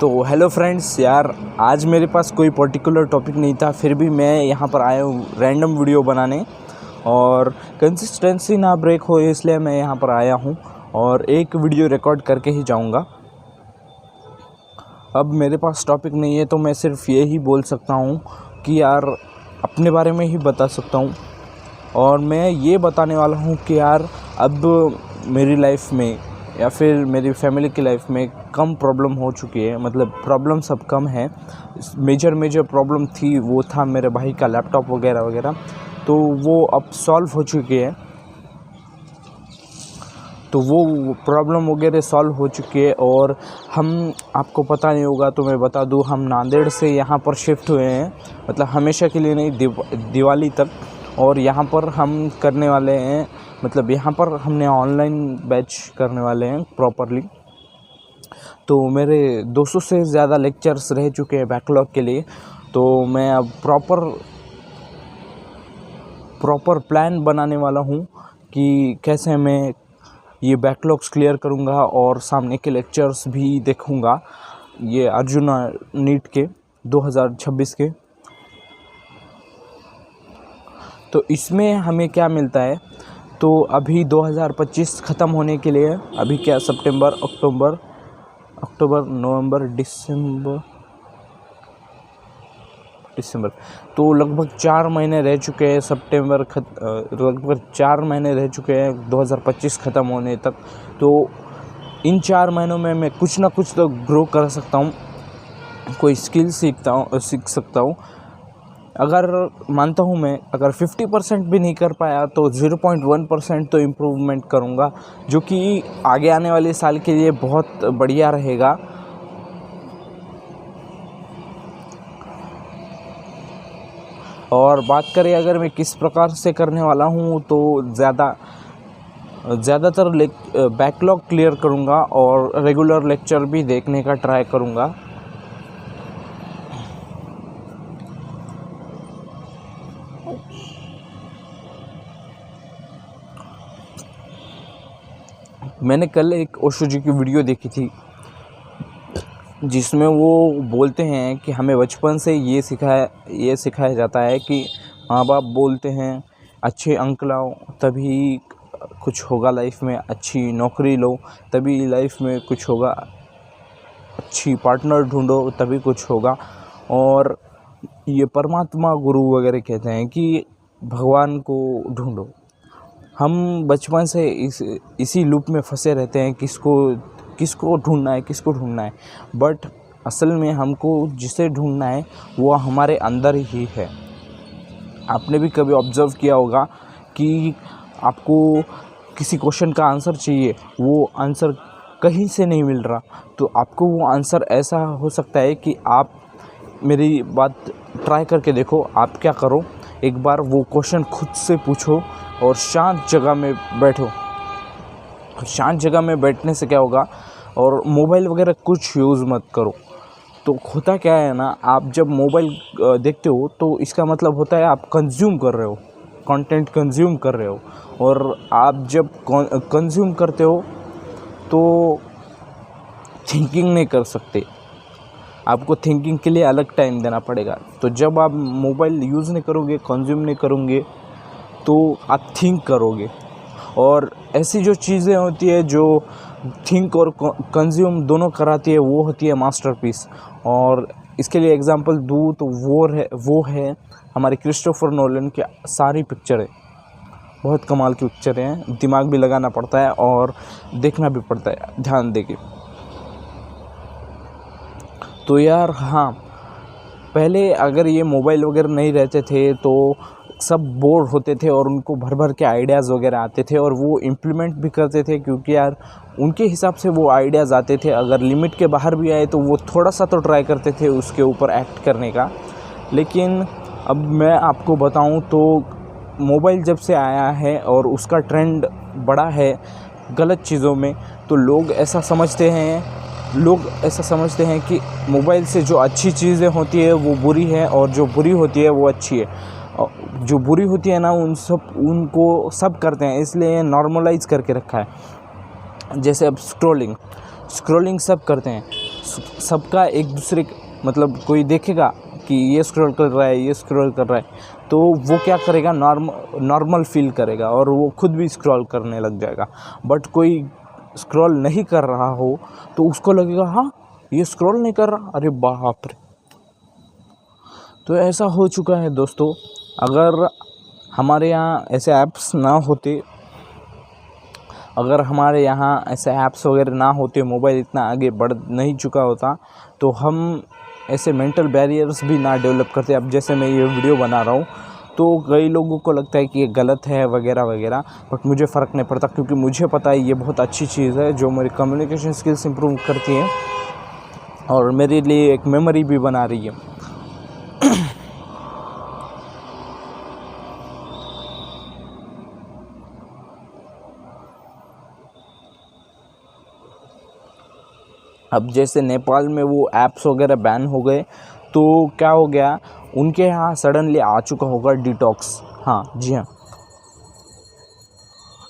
तो hello friends, यार आज मेरे पास कोई पर्टिकुलर टॉपिक नहीं था, फिर भी मैं यहाँ पर आया हूँ रैंडम वीडियो बनाने और कंसिस्टेंसी ना ब्रेक हो इसलिए मैं यहाँ पर आया हूँ और एक वीडियो रिकॉर्ड करके ही जाऊँगा। अब मेरे पास टॉपिक नहीं है तो मैं सिर्फ ये ही बोल सकता हूँ कि यार अपने बारे में ही बता सकता हूँ और मैं ये बताने वाला हूँ कि यार अब मेरी लाइफ में या फिर मेरी फैमिली की लाइफ में कम प्रॉब्लम हो चुकी है। मतलब प्रॉब्लम सब कम है। मेजर प्रॉब्लम थी वो था मेरे भाई का लैपटॉप वगैरह वगैरह, तो वो अब सॉल्व हो चुकी है। तो वो प्रॉब्लम वगैरह सॉल्व हो चुकी है और हम, आपको पता नहीं होगा तो मैं बता दूं, हम नांदेड़ से यहाँ पर शिफ्ट हुए हैं। मतलब हमेशा के लिए नहीं, दिवाली तक। और यहाँ पर हम करने वाले हैं, मतलब यहाँ पर हमने ऑनलाइन बैच करने वाले हैं प्रॉपरली। तो मेरे 200 से ज़्यादा लेक्चर्स रह चुके हैं बैकलॉग के लिए। तो मैं अब प्रॉपर प्लान बनाने वाला हूँ कि कैसे मैं ये बैकलॉग्स क्लियर करूँगा और सामने के लेक्चर्स भी देखूँगा, ये अर्जुना नीट के 2026 के। तो इसमें हमें क्या मिलता है, तो अभी 2025 ख़त्म होने के लिए अभी क्या सितंबर, अक्टूबर, नवंबर, दिसंबर, तो लगभग 4 महीने रह चुके हैं। लगभग 4 महीने रह चुके हैं 2025 ख़त्म होने तक। तो इन 4 महीनों में मैं कुछ ना कुछ तो ग्रो कर सकता हूँ, कोई स्किल सीख सकता हूँ। अगर मानता हूँ मैं, अगर 50% भी नहीं कर पाया तो 0.1% तो इम्प्रूवमेंट करूँगा, जो कि आगे आने वाले साल के लिए बहुत बढ़िया रहेगा। और बात करें अगर मैं किस प्रकार से करने वाला हूँ, तो ज़्यादातर बैकलॉग क्लियर करूँगा और रेगुलर लेक्चर भी देखने का ट्राई करूँगा। मैंने कल एक ओशो जी की वीडियो देखी थी जिसमें वो बोलते हैं कि हमें बचपन से ये सिखाया जाता है कि माँ बाप बोलते हैं अच्छे अंक लाओ तभी कुछ होगा लाइफ में, अच्छी नौकरी लो तभी लाइफ में कुछ होगा, अच्छी पार्टनर ढूंढो तभी कुछ होगा। और ये परमात्मा गुरु वगैरह कहते हैं कि भगवान को ढूंढो। हम बचपन से इसी लूप में फंसे रहते हैं, किसको ढूंढना है। बट असल में हमको जिसे ढूंढना है वो हमारे अंदर ही है। आपने भी कभी ऑब्ज़र्व किया होगा कि आपको किसी क्वेश्चन का आंसर चाहिए, वो आंसर कहीं से नहीं मिल रहा, तो आपको वो आंसर ऐसा हो सकता है कि आप, मेरी बात ट्राई करके देखो, आप क्या करो, एक बार वो क्वेश्चन खुद से पूछो और शांत जगह में बैठो। शांत जगह में बैठने से क्या होगा, और मोबाइल वगैरह कुछ यूज़ मत करो। तो होता क्या है ना, आप जब मोबाइल देखते हो तो इसका मतलब होता है आप कंज्यूम कर रहे हो, कंटेंट कंज्यूम कर रहे हो। और आप जब कंज्यूम करते हो तो थिंकिंग नहीं कर सकते, आपको थिंकिंग के लिए अलग टाइम देना पड़ेगा। तो जब आप मोबाइल यूज़ नहीं करोगे, कंज्यूम नहीं करोगे, तो आप थिंक करोगे। और ऐसी जो चीज़ें होती है जो थिंक और कंज्यूम दोनों कराती है, वो होती है मास्टरपीस। और इसके लिए एग्जांपल दूँ तो वो है हमारे क्रिस्टोफर नोलन की सारी पिक्चरें। बहुत कमाल की पिक्चरें हैं, दिमाग भी लगाना पड़ता है और देखना भी पड़ता है ध्यान देके। तो यार हाँ, पहले अगर ये मोबाइल वगैरह नहीं रहते थे तो सब बोर होते थे और उनको भर के आइडियाज़ वगैरह आते थे और वो इम्प्लीमेंट भी करते थे, क्योंकि यार उनके हिसाब से वो आइडियाज़ आते थे। अगर लिमिट के बाहर भी आए तो वो थोड़ा सा तो ट्राई करते थे उसके ऊपर एक्ट करने का। लेकिन अब मैं आपको बताऊं तो मोबाइल जब से आया है और उसका ट्रेंड बढ़ा है गलत चीज़ों में, तो लोग ऐसा समझते हैं कि मोबाइल से जो अच्छी चीज़ें होती है वो बुरी है और जो बुरी होती है वो अच्छी है। जो बुरी होती है ना, उनको सब करते हैं, इसलिए नॉर्मलाइज करके रखा है। जैसे अब स्क्रॉलिंग सब करते हैं। सबका एक दूसरे मतलब कोई देखेगा कि ये स्क्रॉल कर रहा है, ये स्क्रॉल कर रहा है, तो वो क्या करेगा, नॉर्मल फील करेगा और वो खुद भी स्क्रॉल करने लग जाएगा। बट कोई स्क्रॉल नहीं कर रहा हो तो उसको लगेगा हाँ ये स्क्रॉल नहीं कर रहा, अरे बाप रे। तो ऐसा हो चुका है दोस्तों। अगर हमारे यहाँ ऐसे ऐप्स ना होते, अगर हमारे यहाँ ऐसे ऐप्स वगैरह ना होते, मोबाइल इतना आगे बढ़ नहीं चुका होता, तो हम ऐसे मेंटल बैरियर्स भी ना डेवलप करते। अब जैसे मैं ये वीडियो बना रहा हूँ तो कई लोगों को लगता है कि ये गलत है वगैरह वगैरह, बट मुझे फ़र्क नहीं पड़ता क्योंकि मुझे पता है ये बहुत अच्छी चीज़ है जो मेरी कम्युनिकेशन स्किल्स इंप्रूव करती है और मेरे लिए एक मेमोरी भी बना रही है। अब जैसे नेपाल में वो ऐप्स वगैरह बैन हो गए तो क्या हो गया, उनके यहाँ सडनली आ चुका होगा डिटॉक्स। हाँ जी हाँ,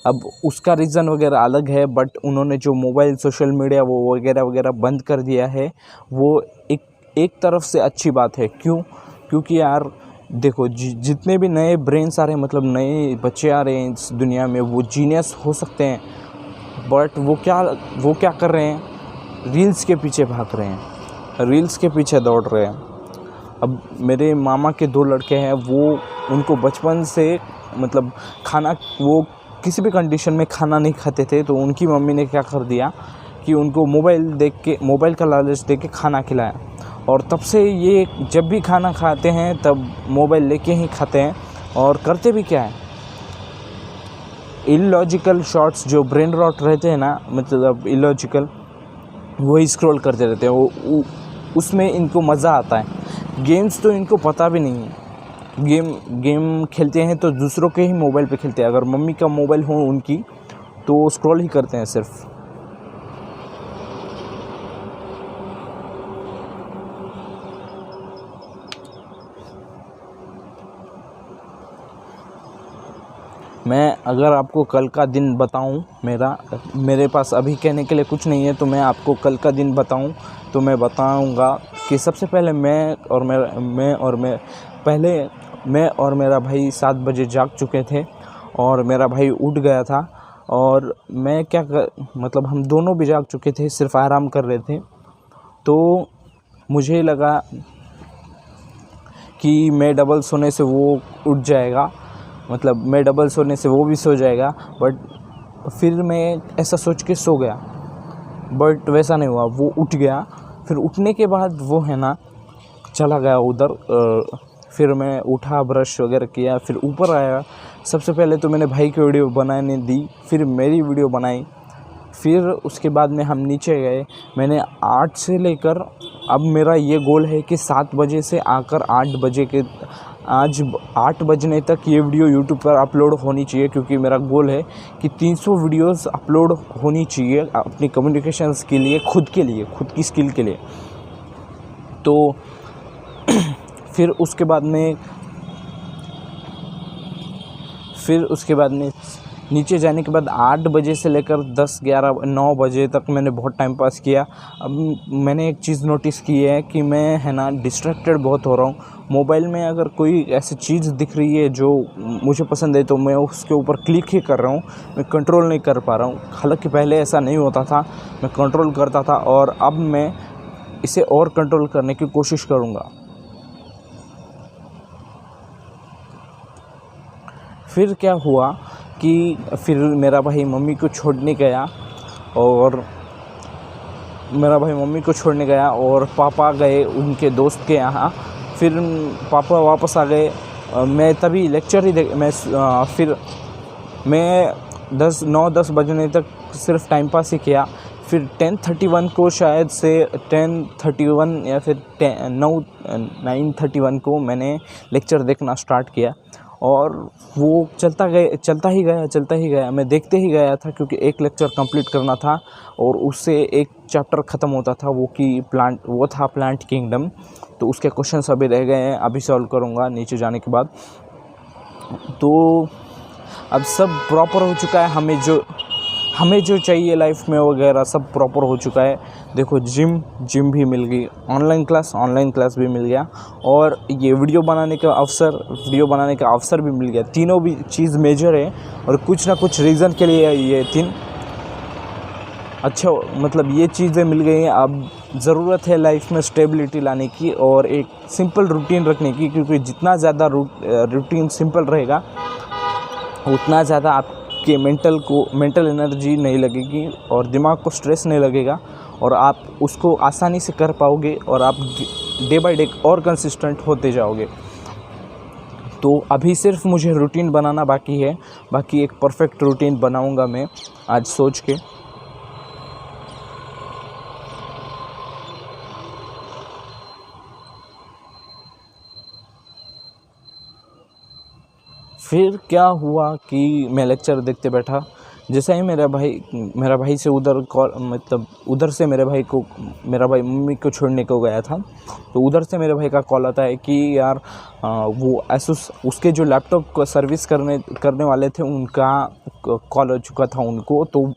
अब उसका रीज़न वगैरह अलग है, बट उन्होंने जो मोबाइल सोशल मीडिया वो वगैरह वगैरह बंद कर दिया है, वो एक तरफ से अच्छी बात है। क्यों? क्योंकि यार देखो जितने भी नए ब्रेन्स आ रहे हैं, मतलब नए बच्चे आ रहे हैं इस दुनिया में, वो जीनियस हो सकते हैं, बट वो क्या कर रहे हैं, रील्स के पीछे भाग रहे हैं, रील्स के पीछे दौड़ रहे हैं। अब मेरे मामा के 2 लड़के हैं, वो उनको बचपन से मतलब खाना, वो किसी भी कंडीशन में खाना नहीं खाते थे, तो उनकी मम्मी ने क्या कर दिया कि उनको मोबाइल का लालच दे के खाना खिलाया, और तब से ये जब भी खाना खाते हैं तब मोबाइल लेके ही खाते हैं। और करते भी क्या है, इलॉजिकल शॉर्ट्स जो ब्रेन रॉट रहते हैं ना, मतलब इलॉजिकल, वही स्क्रॉल करते रहते हैं। वो उसमें इनको मज़ा आता है। गेम्स तो इनको पता भी नहीं है। गेम खेलते हैं तो दूसरों के ही मोबाइल पे खेलते हैं। अगर मम्मी का मोबाइल हो उनकी तो स्क्रॉल ही करते हैं सिर्फ। मैं अगर आपको कल का दिन बताऊं, मेरे पास अभी कहने के लिए कुछ नहीं है, तो मैं आपको कल का दिन बताऊं तो मैं बताऊंगा कि सबसे पहले मैं और मेरा भाई 7 बजे जाग चुके थे और मेरा भाई उठ गया था, और मैं मतलब हम दोनों भी जाग चुके थे, सिर्फ आराम कर रहे थे। तो मुझे लगा कि मैं डबल सोने से वो उठ जाएगा, मतलब मैं डबल सोने से वो भी सो जाएगा, बट फिर मैं ऐसा सोच के सो गया, बट वैसा नहीं हुआ, वो उठ गया। फिर उठने के बाद वो है ना चला गया उधर। फिर मैं उठा, ब्रश वगैरह किया, फिर ऊपर आया। सबसे पहले तो मैंने भाई की वीडियो बनाने दी, फिर मेरी वीडियो बनाई, फिर उसके बाद में हम नीचे गए। मैंने 8 से लेकर, अब मेरा ये गोल है कि 7 बजे से आकर 8 बजे के, आज 8 बजने तक ये वीडियो यूट्यूब पर अपलोड होनी चाहिए, क्योंकि मेरा गोल है कि 300 वीडियोस अपलोड होनी चाहिए अपनी कम्युनिकेशन के लिए, खुद की स्किल के लिए। तो फिर उसके बाद में नीचे जाने के बाद 8 बजे से लेकर 10, 11, 9 बजे तक मैंने बहुत टाइम पास किया। अब मैंने एक चीज़ नोटिस की है कि मैं है ना डिस्ट्रैक्टेड बहुत हो रहा हूँ। मोबाइल में अगर कोई ऐसी चीज़ दिख रही है जो मुझे पसंद है तो मैं उसके ऊपर क्लिक ही कर रहा हूँ, मैं कंट्रोल नहीं कर पा रहा हूँ। हालांकि पहले ऐसा नहीं होता था, मैं कंट्रोल करता था, और अब मैं इसे और कंट्रोल करने की कोशिश करूँगा। फिर क्या हुआ कि फिर मेरा भाई मम्मी को छोड़ने गया, और पापा गए उनके दोस्त के यहाँ। फिर पापा वापस आ गए। मैं तभी लेक्चर ही फिर मैं 9-10 बजने तक सिर्फ टाइम पास ही किया। फिर 10:31 को, शायद से 10:31 या फिर 9:31 को मैंने लेक्चर देखना स्टार्ट किया, और वो चलता ही गया। मैं देखते ही गया था, क्योंकि एक लेक्चर कंप्लीट करना था और उससे एक चैप्टर ख़त्म होता था, वो था प्लांट किंगडम। तो उसके क्वेश्चंस अभी रह गए हैं, अभी सॉल्व करूँगा नीचे जाने के बाद। तो अब सब प्रॉपर हो चुका है, हमें जो चाहिए लाइफ में वगैरह सब प्रॉपर हो चुका है। देखो जिम भी मिल गई, ऑनलाइन क्लास भी मिल गया, और ये वीडियो बनाने का अवसर भी मिल गया। तीनों भी चीज़ मेजर है, और कुछ ना कुछ रीज़न के लिए ये तीन अच्छा मतलब ये चीज़ें मिल गई हैं। अब ज़रूरत है लाइफ में स्टेबिलिटी लाने की और एक सिंपल रूटीन रखने की, क्योंकि जितना ज़्यादा रूटीन सिंपल रहेगा उतना ज़्यादा आपके मेंटल एनर्जी नहीं लगेगी और दिमाग को स्ट्रेस नहीं लगेगा, और आप उसको आसानी से कर पाओगे, और आप डे बाय डे और कंसिस्टेंट होते जाओगे। तो अभी सिर्फ मुझे रूटीन बनाना बाकी है, बाकी एक परफेक्ट रूटीन बनाऊंगा मैं आज सोच के। फिर क्या हुआ कि मैं लेक्चर देखते बैठा, जैसा ही मेरा भाई से उधर से मेरे भाई मम्मी को छोड़ने को गया था, तो उधर से मेरे भाई का कॉल आता है कि यार वो एसुस उसके जो लैपटॉप को सर्विस करने वाले थे उनका कॉल हो चुका था उनको। तो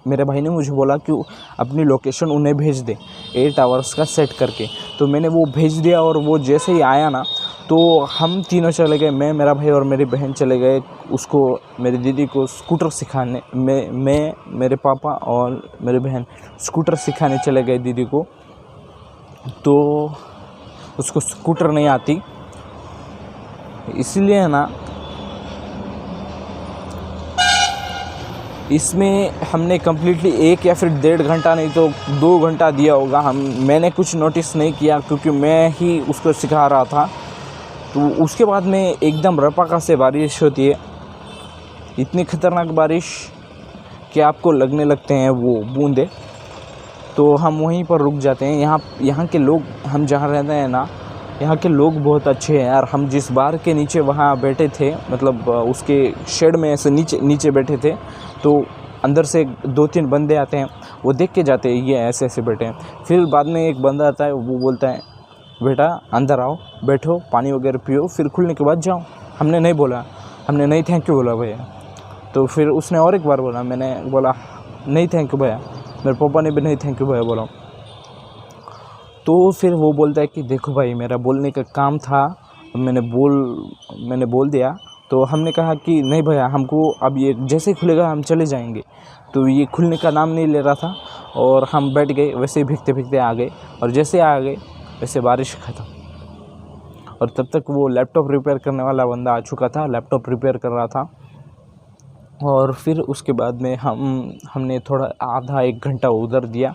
मेरे भाई ने मुझे बोला कि अपनी लोकेशन उन्हें भेज दे 8 आवर्स का सेट करके। तो मैंने वो भेज दिया, और वो जैसे ही आया ना, तो हम तीनों चले गए, मैं, मेरा भाई और मेरी बहन चले गए उसको, मेरी दीदी को स्कूटर सिखाने। मैं मेरे पापा और मेरी बहन स्कूटर सिखाने चले गए दीदी को। तो उसको स्कूटर नहीं आती, इसलिए ना इसमें हमने कम्प्लीटली 1 या फिर 1.5 घंटा नहीं तो 2 घंटा दिया होगा। मैंने कुछ नोटिस नहीं किया क्योंकि मैं ही उसको सिखा रहा था। तो उसके बाद में एकदम रपाका से बारिश होती है, इतनी ख़तरनाक बारिश कि आपको लगने लगते हैं वो बूंदे। तो हम वहीं पर रुक जाते हैं। यहाँ के लोग, हम जहाँ रहते हैं ना, यहाँ के लोग बहुत अच्छे हैं यार। हम जिस बार के नीचे वहाँ बैठे थे, मतलब उसके शेड में ऐसे नीचे बैठे थे, तो अंदर से 2-3 बंदे आते हैं, वो देख के जाते हैं ये ऐसे ऐसे बैठे हैं। फिर बाद में एक बंदा आता है, वो बोलता है बेटा अंदर आओ, बैठो, पानी वगैरह पियो, फिर खुलने के बाद जाओ। हमने नहीं थैंक यू बोला भैया। तो फिर उसने और एक बार बोला, मैंने बोला नहीं थैंक यू भैया, मेरे पापा ने भी नहीं थैंक यू भैया बोला। तो फिर वो बोलता है कि देखो भाई मेरा बोलने का काम था, मैंने बोल दिया। तो हमने कहा कि नहीं भैया, हमको अब ये जैसे ही खुलेगा हम चले जाएंगे। तो ये खुलने का नाम नहीं ले रहा था, और हम बैठ गए, वैसे ही भीगते भीगते आ गए, और जैसे आ गए वैसे बारिश ख़त्म। और तब तक वो लैपटॉप रिपेयर करने वाला बंदा आ चुका था, लैपटॉप रिपेयर कर रहा था। और फिर उसके बाद में हमने थोड़ा आधा 1 घंटा उधर दिया।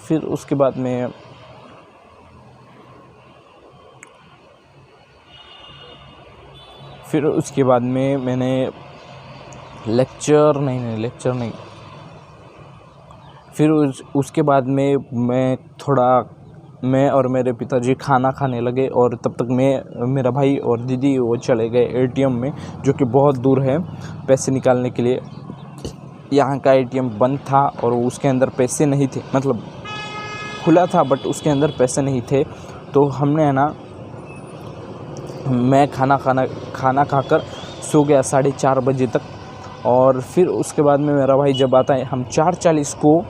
फिर उसके बाद में मैंने लेक्चर नहीं, फिर उसके बाद में मैं और मेरे पिताजी खाना खाने लगे, और तब तक मेरा भाई और दीदी वो चले गए एटीएम में, जो कि बहुत दूर है पैसे निकालने के लिए। यहाँ का एटीएम बंद था और उसके अंदर पैसे नहीं थे, मतलब खुला था बट उसके अंदर पैसे नहीं थे। तो हमने है ना, मैं खाना खाकर सो गया 4:30 बजे तक। और फिर उसके बाद में मेरा भाई जब आता है, हम 4:40 को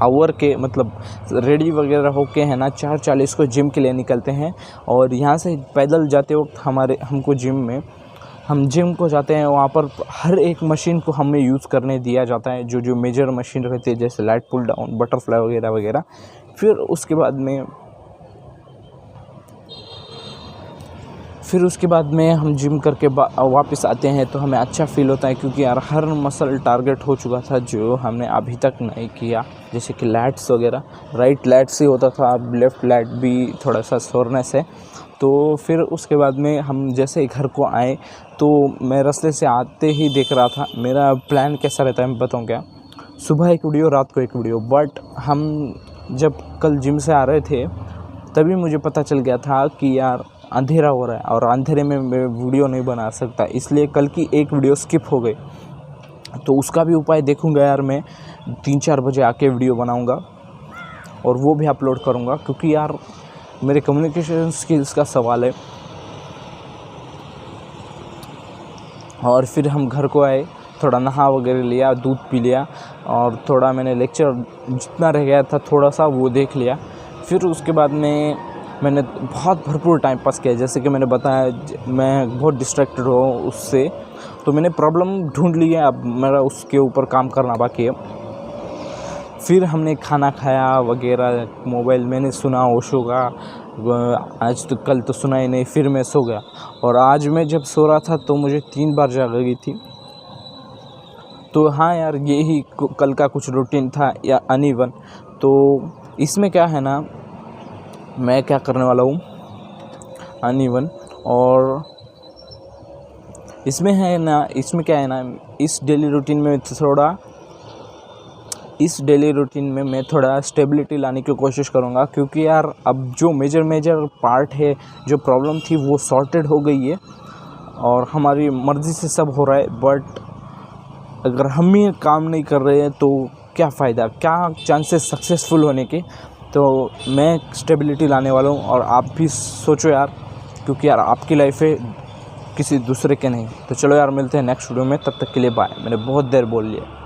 आवर के मतलब रेडी वगैरह होके है ना 4:40 को जिम के लिए निकलते हैं। और यहाँ से पैदल जाते वक्त हम जिम को जाते हैं, वहाँ पर हर एक मशीन को हमें यूज़ करने दिया जाता है, जो मेजर मशीन रहती है, जैसे लाइट पुल डाउन, बटरफ्लाई वगैरह वगैरह। फिर उसके बाद में हम जिम करके वापस आते हैं, तो हमें अच्छा फील होता है, क्योंकि यार हर मसल टारगेट हो चुका था जो हमने अभी तक नहीं किया, जैसे कि लैट्स वगैरह। राइट लैट्स ही होता था, अब लेफ़्ट लैट भी थोड़ा सा सोरनेस है। तो फिर उसके बाद में हम जैसे घर को आए, तो मैं रास्ते से आते ही देख रहा था, मेरा प्लान कैसा रहता है मैं बताऊँ क्या, सुबह एक वीडियो, रात को एक वीडियो। बट हम जब कल जिम से आ रहे थे तभी मुझे पता चल गया था कि यार अंधेरा हो रहा है, और अंधेरे में मैं वीडियो नहीं बना सकता, इसलिए कल की एक वीडियो स्किप हो गई। तो उसका भी उपाय देखूंगा यार, मैं 3-4 बजे आके वीडियो बनाऊंगा और वो भी अपलोड करूंगा, क्योंकि यार मेरे कम्युनिकेशन स्किल्स का सवाल है। और फिर हम घर को आए थोड़ा नहा वगैरह लिया, दूध पी लिया और थोड़ा मैंने लेक्चर जितना रह गया था थोड़ा सा वो देख लिया। फिर उसके बाद में मैंने बहुत भरपूर टाइम पास किया। जैसे कि मैंने बताया मैं बहुत डिस्ट्रैक्टेड हूँ उससे, तो मैंने प्रॉब्लम ढूंढ ली है, अब मेरा उसके ऊपर काम करना बाकी है। फिर हमने खाना खाया वगैरह, मोबाइल मैंने सुना ओशो का, आज तो कल तो सुना ही नहीं, फिर मैं सो गया। और आज मैं जब सो रहा था तो मुझे 3 बार जाग गई थी। तो हाँ यार, यही कल का कुछ रूटीन था या अनइवन। तो इसमें क्या है ना, मैं क्या करने वाला हूँ अनइवन, और इसमें है ना, इसमें क्या है ना, इस डेली रूटीन में मैं थोड़ा स्टेबिलिटी लाने की कोशिश करूँगा। क्योंकि यार अब जो मेजर पार्ट है, जो प्रॉब्लम थी वो सॉर्टेड हो गई है और हमारी मर्ज़ी से सब हो रहा है। बट अगर हम ही काम नहीं कर रहे हैं तो क्या फ़ायदा, क्या चांसेस सक्सेसफुल होने के। तो मैं स्टेबिलिटी लाने वाला हूँ और आप भी सोचो यार, क्योंकि यार आपकी लाइफ है, किसी दूसरे के नहीं। तो चलो यार, मिलते हैं नेक्स्ट वीडियो में, तब तक के लिए बाय। मैंने बहुत देर बोल लिया।